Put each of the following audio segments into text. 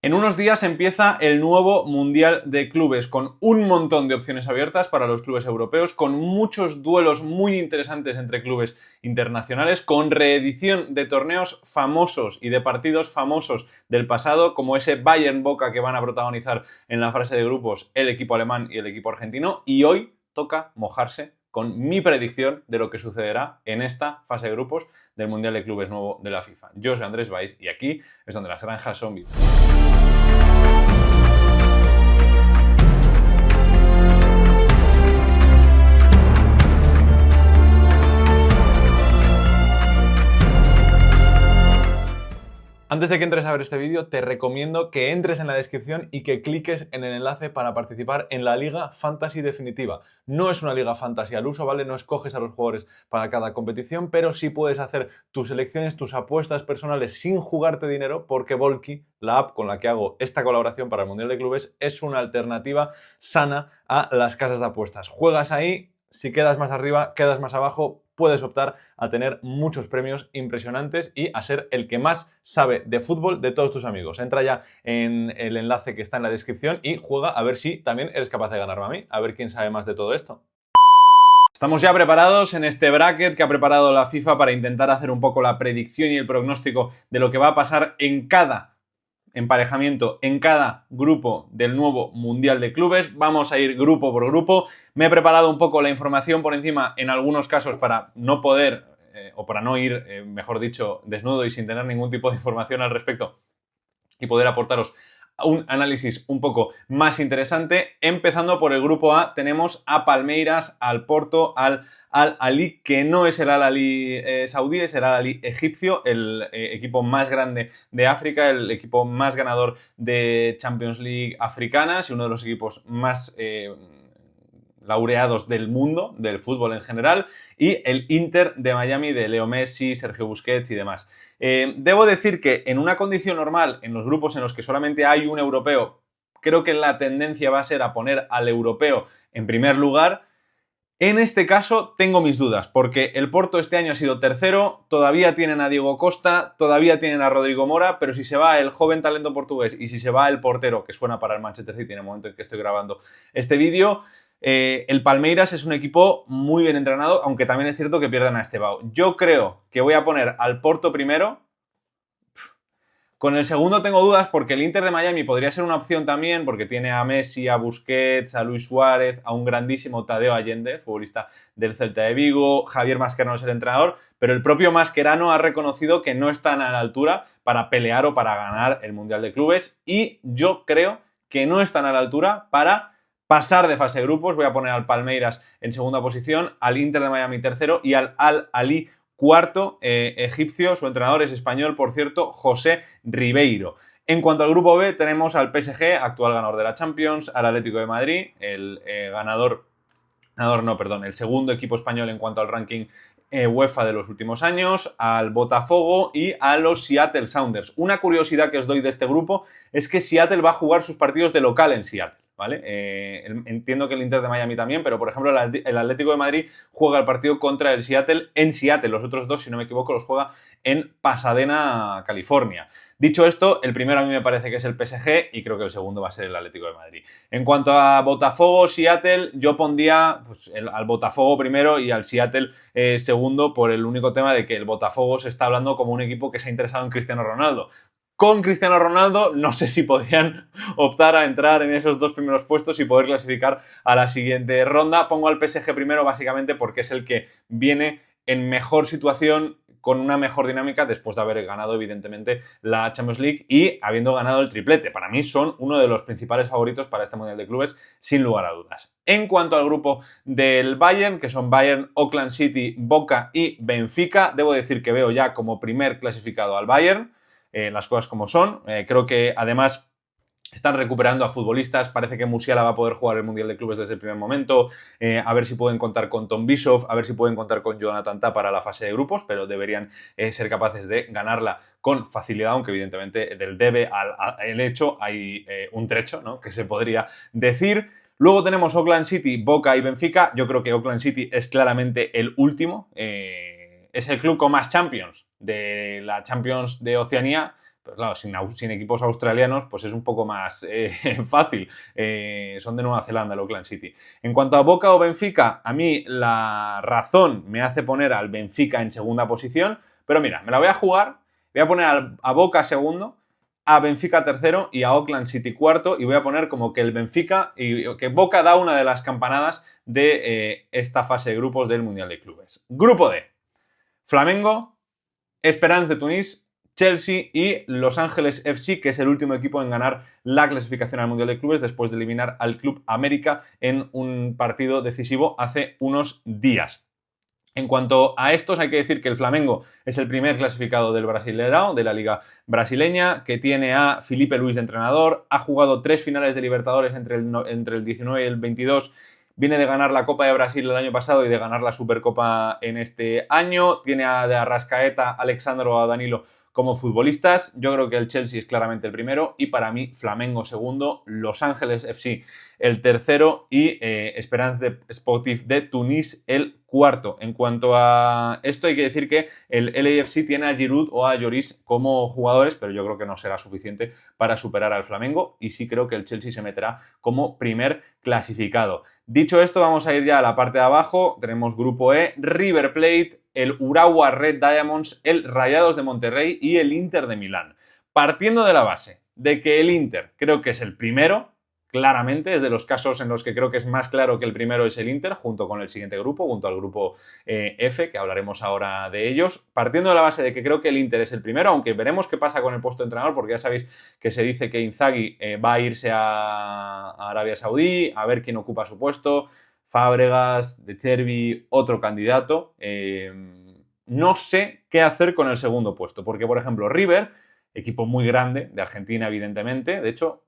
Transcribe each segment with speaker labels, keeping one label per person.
Speaker 1: En unos días empieza el nuevo Mundial de Clubes, con un montón de opciones abiertas para los clubes europeos, con muchos duelos muy interesantes entre clubes internacionales, con reedición de torneos famosos y de partidos famosos del pasado, como ese Bayern-Boca que van a protagonizar en la fase de grupos el equipo alemán y el equipo argentino, y hoy toca mojarse con mi predicción de lo que sucederá en esta fase de grupos del Mundial de Clubes nuevo de la FIFA. Yo soy Andrés Valls y aquí es donde las granjas son vivas. Antes de que entres a ver este vídeo, te recomiendo que entres en la descripción y que cliques en el enlace para participar en la Liga Fantasy Definitiva. No es una Liga Fantasy al uso, ¿vale? No escoges a los jugadores para cada competición, pero sí puedes hacer tus selecciones, tus apuestas personales sin jugarte dinero, porque Volky, la app con la que hago esta colaboración para el Mundial de Clubes, es una alternativa sana a las casas de apuestas. Juegas ahí, si quedas más arriba, quedas más abajo, puedes optar a tener muchos premios impresionantes y a ser el que más sabe de fútbol de todos tus amigos. Entra ya en el enlace que está en la descripción y juega a ver si también eres capaz de ganarme a mí, a ver quién sabe más de todo esto. Estamos ya preparados en este bracket que ha preparado la FIFA para intentar hacer un poco la predicción y el pronóstico de lo que va a pasar en cada emparejamiento, en cada grupo del nuevo Mundial de Clubes. Vamos a ir grupo por grupo. Me he preparado un poco la información por encima en algunos casos para no poder, o para no ir, mejor dicho, desnudo y sin tener ningún tipo de información al respecto y poder aportaros un análisis un poco más interesante. Empezando por el grupo A, tenemos a Palmeiras, al Porto, al Al-Ahly, que no es el Al-Ahly saudí, es el Al-Ahly egipcio, el equipo más grande de África, el equipo más ganador de Champions League africanas y uno de los equipos más laureados del mundo, del fútbol en general, y el Inter de Miami de Leo Messi, Sergio Busquets y demás. Debo decir que en una condición normal, en los grupos en los que solamente hay un europeo, creo que la tendencia va a ser a poner al europeo en primer lugar. En este caso tengo mis dudas, porque el Porto este año ha sido tercero, todavía tienen a Diego Costa, todavía tienen a Rodrigo Mora, pero si se va el joven talento portugués y si se va el portero, que suena para el Manchester City en el momento en que estoy grabando este vídeo, el Palmeiras es un equipo muy bien entrenado, aunque también es cierto que pierden a Estevao. Yo creo que voy a poner al Porto primero. Con el segundo tengo dudas porque el Inter de Miami podría ser una opción también, porque tiene a Messi, a Busquets, a Luis Suárez, a un grandísimo Tadeo Allende, futbolista del Celta de Vigo. Javier Mascherano es el entrenador, pero el propio Mascherano ha reconocido que no están a la altura para pelear o para ganar el Mundial de Clubes, y yo creo que no están a la altura para pasar de fase de grupos. Voy a poner al Palmeiras en segunda posición, al Inter de Miami tercero y al Al-Ahly cuarto, egipcio. Su entrenador es español, por cierto, José Ribeiro. En cuanto al grupo B, tenemos al PSG, actual ganador de la Champions, al Atlético de Madrid, el el segundo equipo español en cuanto al ranking UEFA de los últimos años, al Botafogo y a los Seattle Sounders. Una curiosidad que os doy de este grupo es que Seattle va a jugar sus partidos de local en Seattle, ¿vale? Entiendo que el Inter de Miami también, pero por ejemplo el Atlético de Madrid juega el partido contra el Seattle en Seattle. Los otros dos, si no me equivoco, los juega en Pasadena, California. Dicho esto, el primero a mí me parece que es el PSG y creo que el segundo va a ser el Atlético de Madrid. En cuanto a Botafogo, Seattle, yo pondría al Botafogo primero y al Seattle segundo, por el único tema de que el Botafogo se está hablando como un equipo que se ha interesado en Cristiano Ronaldo. Con Cristiano Ronaldo no sé si podrían optar a entrar en esos dos primeros puestos y poder clasificar a la siguiente ronda. Pongo al PSG primero básicamente porque es el que viene en mejor situación, con una mejor dinámica después de haber ganado evidentemente la Champions League y habiendo ganado el triplete. Para mí son uno de los principales favoritos para este Mundial de Clubes, sin lugar a dudas. En cuanto al grupo del Bayern, que son Bayern, Auckland City, Boca y Benfica, debo decir que veo ya como primer clasificado al Bayern. Las cosas como son. Creo que además están recuperando a futbolistas. Parece que Musiala va a poder jugar el Mundial de Clubes desde el primer momento. A ver si pueden contar con Tom Bischoff, a ver si pueden contar con Jonathan Tah para la fase de grupos, pero deberían ser capaces de ganarla con facilidad, aunque evidentemente del debe al hecho hay un trecho, ¿no?, que se podría decir. Luego tenemos Auckland City, Boca y Benfica. Yo creo que Auckland City es claramente el último. Es el club con más Champions de la Champions de Oceanía. Pero claro, sin equipos australianos, pues es un poco más fácil. Son de Nueva Zelanda, el Auckland City. En cuanto a Boca o Benfica, a mí la razón me hace poner al Benfica en segunda posición, pero mira, me la voy a jugar, voy a poner a Boca segundo, a Benfica tercero y a Auckland City cuarto, y voy a poner como que el Benfica y que Boca da una de las campanadas de esta fase de grupos del Mundial de Clubes. Grupo D: Flamengo, Esperance de Tunis, Chelsea y Los Ángeles FC, que es el último equipo en ganar la clasificación al Mundial de Clubes después de eliminar al Club América en un partido decisivo hace unos días. En cuanto a estos, hay que decir que el Flamengo es el primer clasificado del Brasileirão, de la Liga Brasileña, que tiene a Felipe Luis de entrenador, ha jugado 3 finales de Libertadores entre el 19 y el 22, viene de ganar la Copa de Brasil el año pasado y de ganar la Supercopa en este año, tiene a de Arrascaeta, Alexandro o a Danilo como futbolistas. Yo creo que el Chelsea es claramente el primero y para mí Flamengo segundo, Los Ángeles FC el tercero y Esperance Sportif de Tunis el cuarto. En cuanto a esto, hay que decir que el LAFC tiene a Giroud o a Lloris como jugadores, pero yo creo que no será suficiente para superar al Flamengo y sí creo que el Chelsea se meterá como primer clasificado. Dicho esto, vamos a ir ya a la parte de abajo. Tenemos grupo E: River Plate, el Urawa Red Diamonds, el Rayados de Monterrey y el Inter de Milán. Partiendo de la base de que el Inter creo que es el primero, claramente, es de los casos en los que creo que es más claro que el primero es el Inter, junto con el siguiente grupo, junto al grupo F, que hablaremos ahora de ellos. Partiendo de la base de que creo que el Inter es el primero, aunque veremos qué pasa con el puesto de entrenador, porque ya sabéis que se dice que Inzaghi va a irse a Arabia Saudí, a ver quién ocupa su puesto. Fábregas, De Chervi, otro candidato. No sé qué hacer con el segundo puesto, porque, por ejemplo, River, equipo muy grande, de Argentina, evidentemente, de hecho,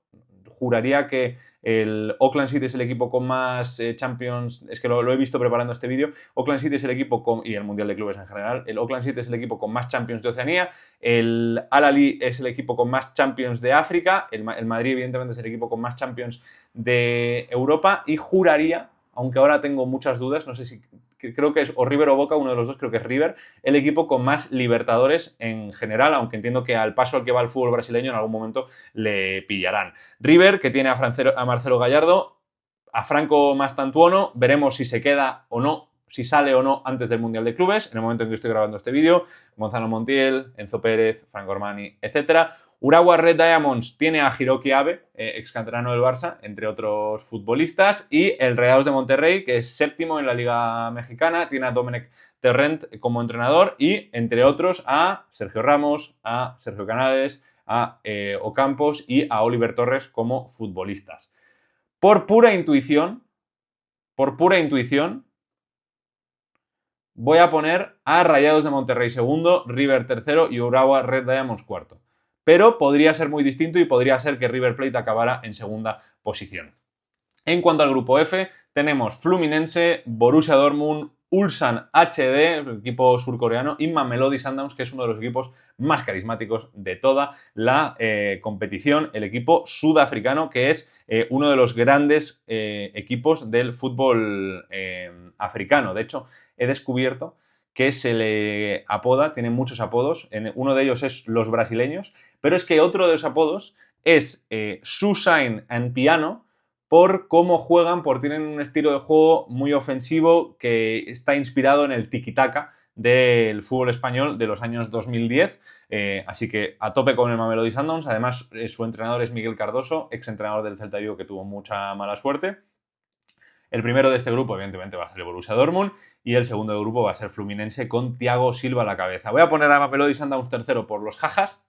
Speaker 1: juraría que el Auckland City es el equipo con más Champions, es que lo he visto preparando este vídeo. Auckland City es el equipo con, y el Mundial de Clubes en general, el Auckland City es el equipo con más Champions de Oceanía, el Al-Ahly es el equipo con más Champions de África, el Madrid evidentemente es el equipo con más Champions de Europa, y juraría, aunque ahora tengo muchas dudas, no sé si creo que es o River o Boca, uno de los dos, creo que es River, el equipo con más Libertadores en general, aunque entiendo que al paso al que va el fútbol brasileño en algún momento le pillarán. River, que tiene a Marcelo Gallardo, a Franco Mastantuono, veremos si se queda o no, si sale o no antes del Mundial de Clubes, en el momento en que estoy grabando este vídeo. Gonzalo Montiel, Enzo Pérez, Franco Armani, etc. Urawa Red Diamonds tiene a Hiroki Abe, ex canterano del Barça, entre otros futbolistas, y el Rayados de Monterrey, que es séptimo en la Liga Mexicana, tiene a Domenech Torrent como entrenador y, entre otros, a Sergio Ramos, a Sergio Canales, a Ocampos y a Oliver Torres como futbolistas. Por pura intuición, voy a poner a Rayados de Monterrey segundo, River tercero y Urawa Red Diamonds cuarto. Pero podría ser muy distinto y podría ser que River Plate acabara en segunda posición. En cuanto al grupo F, tenemos Fluminense, Borussia Dortmund, Ulsan HD, el equipo surcoreano, y Mamelodi Sundowns, que es uno de los equipos más carismáticos de toda la competición, el equipo sudafricano, que es uno de los grandes equipos del fútbol africano. De hecho, he descubierto que se le apoda, tiene muchos apodos, uno de ellos es los brasileños, pero es que otro de los apodos es Susain and Piano, por cómo juegan, por tienen un estilo de juego muy ofensivo que está inspirado en el tiki-taka del fútbol español de los años 2010, así que a tope con el Mamelodi Sundowns. Además, su entrenador es Miguel Cardoso, ex entrenador del Celta Vigo, que tuvo mucha mala suerte. El primero de este grupo, evidentemente, va a ser el Borussia Dortmund y el segundo de grupo va a ser Fluminense con Thiago Silva a la cabeza. Voy a poner a Mamelodi Sundowns tercero por los jajas,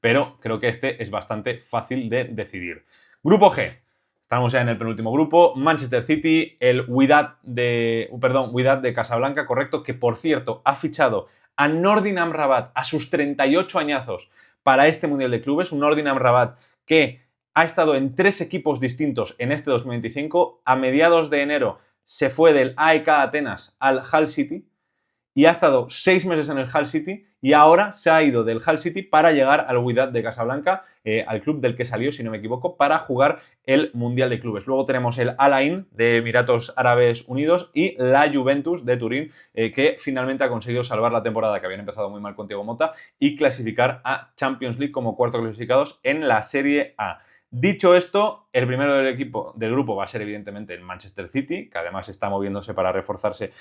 Speaker 1: pero creo que este es bastante fácil de decidir. Grupo G. Estamos ya en el penúltimo grupo. Manchester City, el Wydad de Casablanca, correcto, que por cierto ha fichado a Nordin Amrabat a sus 38 añazos para este Mundial de Clubes. Un Nordin Amrabat que ha estado en 3 equipos distintos en este 2025. A mediados de enero se fue del AEK Atenas al Hull City y ha estado 6 meses en el Hull City y ahora se ha ido del Hull City para llegar al Wydad de Casablanca, al club del que salió, si no me equivoco, para jugar el Mundial de Clubes. Luego tenemos el Al Ain de Emiratos Árabes Unidos y la Juventus de Turín, que finalmente ha conseguido salvar la temporada, que habían empezado muy mal con Thiago Motta, y clasificar a Champions League como cuarto clasificados en la Serie A. Dicho esto, el primero del grupo va a ser evidentemente el Manchester City, que además está moviéndose para reforzarse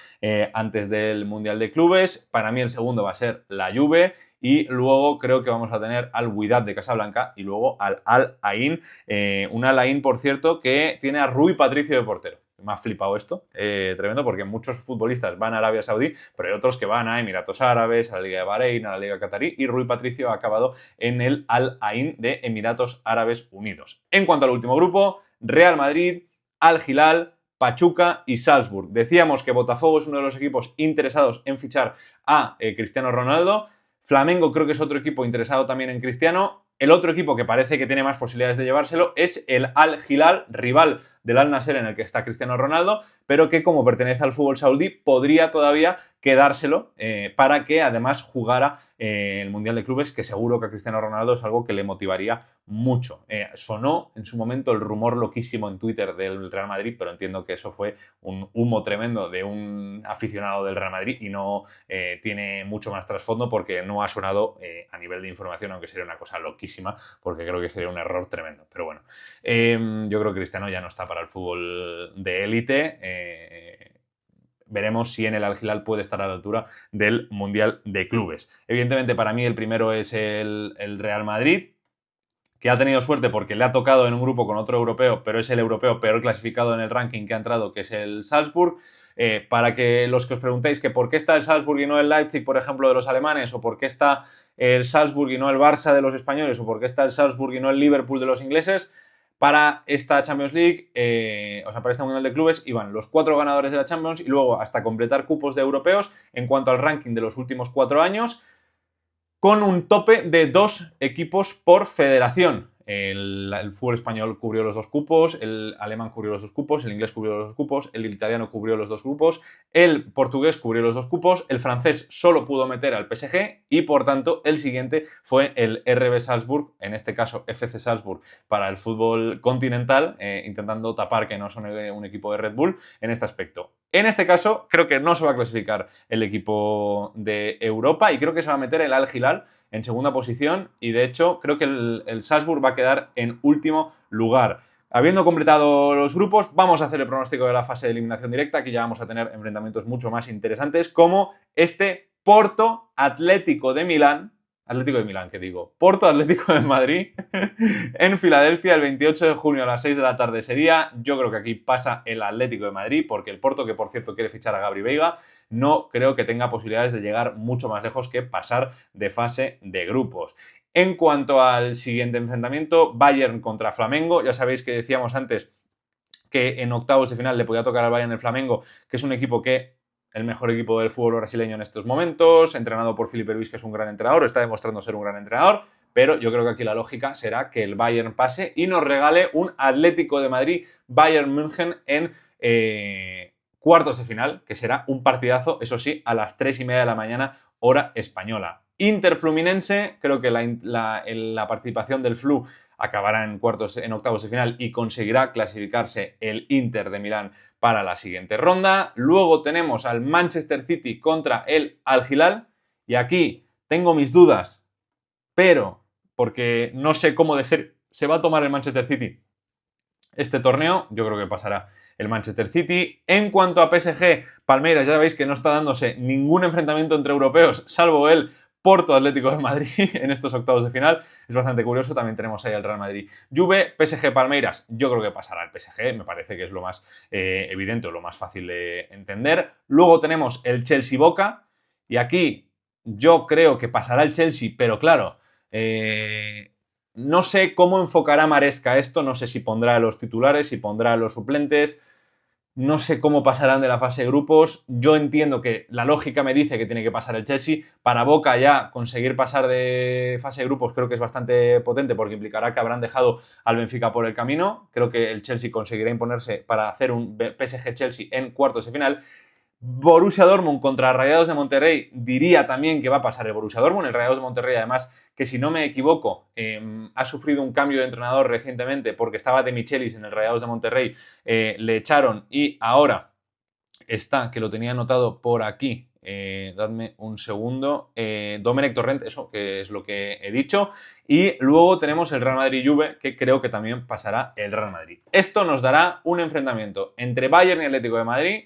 Speaker 1: antes del Mundial de Clubes. Para mí el segundo va a ser la Juve y luego creo que vamos a tener al Wydad de Casablanca y luego al Al Ain. Un Al Ain, por cierto, que tiene a Rui Patricio de portero. Me ha flipado esto, tremendo, porque muchos futbolistas van a Arabia Saudí, pero hay otros que van a Emiratos Árabes, a la Liga de Bahrein, a la Liga Qatarí, y Rui Patricio ha acabado en el Al Ain de Emiratos Árabes Unidos. En cuanto al último grupo, Real Madrid, Al Hilal, Pachuca y Salzburg. Decíamos que Botafogo es uno de los equipos interesados en fichar a Cristiano Ronaldo. Flamengo creo que es otro equipo interesado también en Cristiano. El otro equipo que parece que tiene más posibilidades de llevárselo es el Al Hilal, rival del Al Nassr en el que está Cristiano Ronaldo, pero que como pertenece al fútbol saudí podría todavía quedárselo para que además jugara el Mundial de Clubes, que seguro que a Cristiano Ronaldo es algo que le motivaría mucho. Sonó en su momento el rumor loquísimo en Twitter del Real Madrid, pero entiendo que eso fue un humo tremendo de un aficionado del Real Madrid y no tiene mucho más trasfondo porque no ha sonado a nivel de información, aunque sería una cosa loquísima, porque creo que sería un error tremendo. Pero bueno, yo creo que Cristiano ya no está para el fútbol de élite. Veremos si en el Al Hilal puede estar a la altura del Mundial de Clubes. Evidentemente, para mí el primero es el Real Madrid, que ha tenido suerte porque le ha tocado en un grupo con otro europeo, pero es el europeo peor clasificado en el ranking que ha entrado, que es el Salzburg. Para que los que os preguntéis que por qué está el Salzburg y no el Leipzig, por ejemplo, de los alemanes, o por qué está el Salzburg y no el Barça de los españoles, o por qué está el Salzburg y no el Liverpool de los ingleses, para esta Champions League, para este Mundial de Clubes, iban los 4 ganadores de la Champions y luego hasta completar cupos de europeos en cuanto al ranking de los últimos 4 años, con un tope de 2 equipos por federación. El fútbol español cubrió los 2 cupos, el alemán cubrió los 2 cupos, el inglés cubrió los 2 cupos, el italiano cubrió los 2 cupos, el portugués cubrió los 2 cupos, el francés solo pudo meter al PSG y por tanto el siguiente fue el RB Salzburg, en este caso FC Salzburg para el fútbol continental, intentando tapar que no son un equipo de Red Bull en este aspecto. En este caso creo que no se va a clasificar el equipo de Europa y creo que se va a meter el Al Hilal en segunda posición y de hecho creo que el Salzburg va a quedar en último lugar. Habiendo completado los grupos, vamos a hacer el pronóstico de la fase de eliminación directa, que ya vamos a tener enfrentamientos mucho más interesantes, como este Porto Atlético de Milán, Porto Atlético de Madrid, en Filadelfia el 28 de junio a las 6 de la tarde sería. Yo creo que aquí pasa el Atlético de Madrid, porque el Porto, que por cierto quiere fichar a Gabri Veiga, no creo que tenga posibilidades de llegar mucho más lejos que pasar de fase de grupos. En cuanto al siguiente enfrentamiento, Bayern contra Flamengo, ya sabéis que decíamos antes que en octavos de final le podía tocar al Bayern el Flamengo, que es un equipo que el mejor equipo del fútbol brasileño en estos momentos, entrenado por Filipe Luis, que es un gran entrenador, está demostrando ser un gran entrenador, pero yo creo que aquí la lógica será que el Bayern pase y nos regale un Atlético de Madrid Bayern München en cuartos de final, que será un partidazo, eso sí, a las 3:30 de la mañana, hora española. Inter Fluminense, creo que la participación del Flu acabará en octavos de final y conseguirá clasificarse el Inter de Milán para la siguiente ronda. Luego tenemos al Manchester City contra el Al Hilal y aquí tengo mis dudas, pero porque no sé cómo de ser se va a tomar el Manchester City este torneo, yo creo que pasará el Manchester City. En cuanto a PSG, Palmeiras, ya veis que no está dándose ningún enfrentamiento entre europeos, salvo el Porto Atlético de Madrid en estos octavos de final. Es bastante curioso. También tenemos ahí el Real Madrid Juve, PSG Palmeiras. Yo creo que pasará el PSG, me parece que es lo más evidente o lo más fácil de entender. Luego tenemos el Chelsea Boca y aquí yo creo que pasará el Chelsea, pero claro, no sé cómo enfocará Maresca esto, no sé si pondrá a los titulares, si pondrá a los suplentes. No sé cómo pasarán de la fase de grupos. Yo entiendo que la lógica me dice que tiene que pasar el Chelsea. Para Boca ya conseguir pasar de fase de grupos creo que es bastante potente porque implicará que habrán dejado al Benfica por el camino. Creo que el Chelsea conseguirá imponerse para hacer un PSG-Chelsea en cuartos de final. Borussia Dortmund contra Rayados de Monterrey, diría también que va a pasar el Borussia Dortmund. El Rayados de Monterrey, además, que si no me equivoco, ha sufrido un cambio de entrenador recientemente porque estaba de Michelis en el Rayados de Monterrey, le echaron y ahora está, que lo tenía anotado por aquí, dadme un segundo, Domenech Torrent, eso que es lo que he dicho, y luego tenemos el Real Madrid-Juve, que creo que también pasará el Real Madrid. Esto nos dará un enfrentamiento entre Bayern y Atlético de Madrid,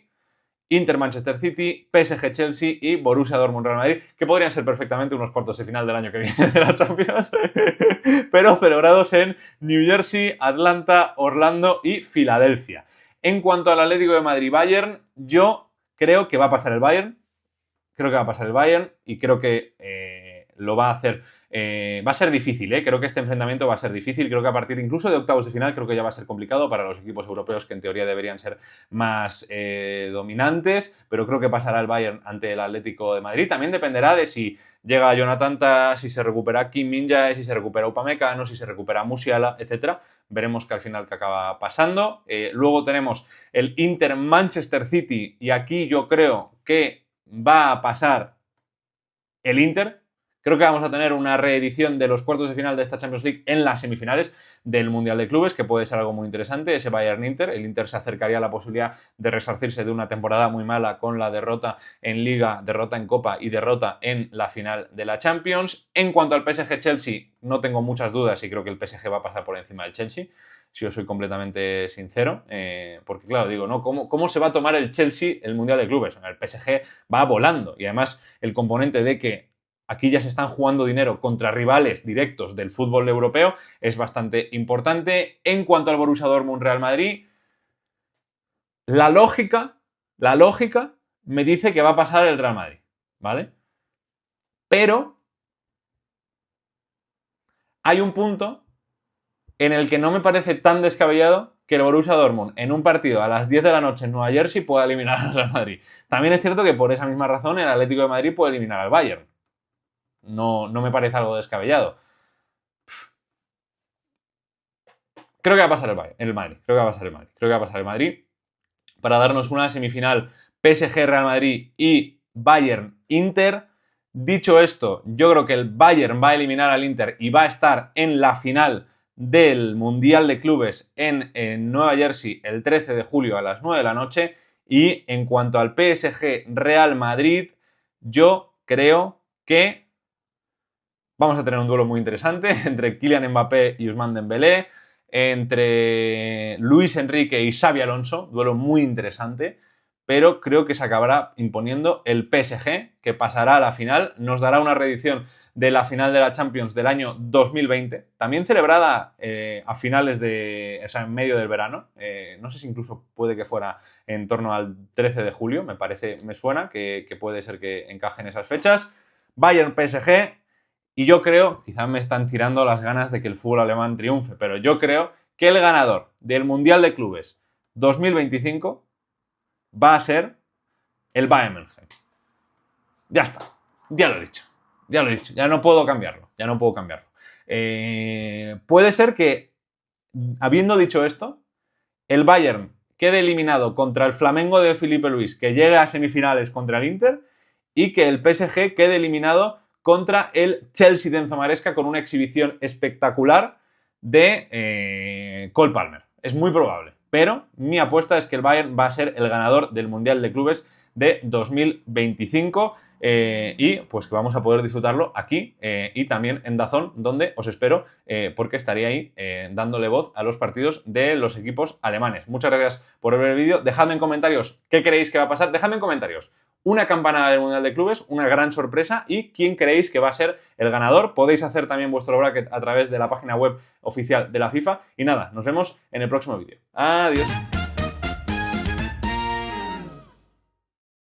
Speaker 1: Inter-Manchester City, PSG-Chelsea y Borussia Dortmund-Real Madrid, que podrían ser perfectamente unos cuartos de final del año que viene de la Champions, pero celebrados en New Jersey, Atlanta, Orlando y Filadelfia. En cuanto al Atlético de Madrid-Bayern, yo creo que va a pasar el Bayern, y creo que lo va a hacer. Va a ser difícil, creo que este enfrentamiento va a ser difícil, creo que a partir incluso de octavos de final creo que ya va a ser complicado para los equipos europeos que en teoría deberían ser más dominantes, pero creo que pasará el Bayern ante el Atlético de Madrid. También dependerá de si llega Jonathan Tah, si se recupera Kim Min-jae, si se recupera Upamecano, si se recupera Musiala, etc. Veremos que al final que acaba pasando. Luego tenemos el Inter-Manchester City y aquí yo creo que va a pasar el Inter. Creo que vamos a tener una reedición de los cuartos de final de esta Champions League en las semifinales del Mundial de Clubes, que puede ser algo muy interesante, ese Bayern-Inter. El Inter se acercaría a la posibilidad de resarcirse de una temporada muy mala con la derrota en Liga, derrota en Copa y derrota en la final de la Champions. En cuanto al PSG-Chelsea, no tengo muchas dudas y creo que el PSG va a pasar por encima del Chelsea, si yo soy completamente sincero, porque claro, digo, ¿no? ¿Cómo se va a tomar el Chelsea el Mundial de Clubes? El PSG va volando y además el componente de que aquí ya se están jugando dinero contra rivales directos del fútbol europeo es bastante importante. En cuanto al Borussia Dortmund-Real Madrid, la lógica me dice que va a pasar el Real Madrid, ¿vale? Pero hay un punto en el que no me parece tan descabellado que el Borussia Dortmund en un partido a las 10 de la noche en Nueva Jersey pueda eliminar al Real Madrid. También es cierto que por esa misma razón el Atlético de Madrid puede eliminar al Bayern. No me parece algo descabellado. Creo que va a pasar el Madrid. Creo que va a pasar el Madrid para darnos una semifinal PSG-Real Madrid y Bayern-Inter. Dicho esto, yo creo que el Bayern va a eliminar al Inter y va a estar en la final del Mundial de Clubes en Nueva Jersey el 13 de julio a las 9 de la noche. Y en cuanto al PSG-Real Madrid, yo creo que vamos a tener un duelo muy interesante entre Kylian Mbappé y Ousmane Dembélé, entre Luis Enrique y Xabi Alonso, duelo muy interesante, pero creo que se acabará imponiendo el PSG, que pasará a la final, nos dará una reedición de la final de la Champions del año 2020, también celebrada a finales o sea, en medio del verano, no sé si incluso puede que fuera en torno al 13 de julio, me suena que puede ser que encajen esas fechas. Bayern-PSG, y yo creo, quizás me están tirando las ganas de que el fútbol alemán triunfe, pero yo creo que el ganador del Mundial de Clubes 2025 va a ser el Bayern München. Ya está, ya lo he dicho, ya no puedo cambiarlo, puede ser que, habiendo dicho esto, el Bayern quede eliminado contra el Flamengo de Filipe Luis, que llegue a semifinales contra el Inter, y que el PSG quede eliminado contra el Chelsea de Enzo Maresca con una exhibición espectacular de Cole Palmer. Es muy probable, pero mi apuesta es que el Bayern va a ser el ganador del Mundial de Clubes de 2025 y pues que vamos a poder disfrutarlo aquí y también en DAZN, donde os espero porque estaré ahí dándole voz a los partidos de los equipos alemanes. Muchas gracias por ver el vídeo. Dejadme en comentarios qué creéis que va a pasar. Dejadme en comentarios una campanada del Mundial de Clubes, una gran sorpresa y quién creéis que va a ser el ganador. Podéis hacer también vuestro bracket a través de la página web oficial de la FIFA. Y nada, nos vemos en el próximo vídeo. Adiós.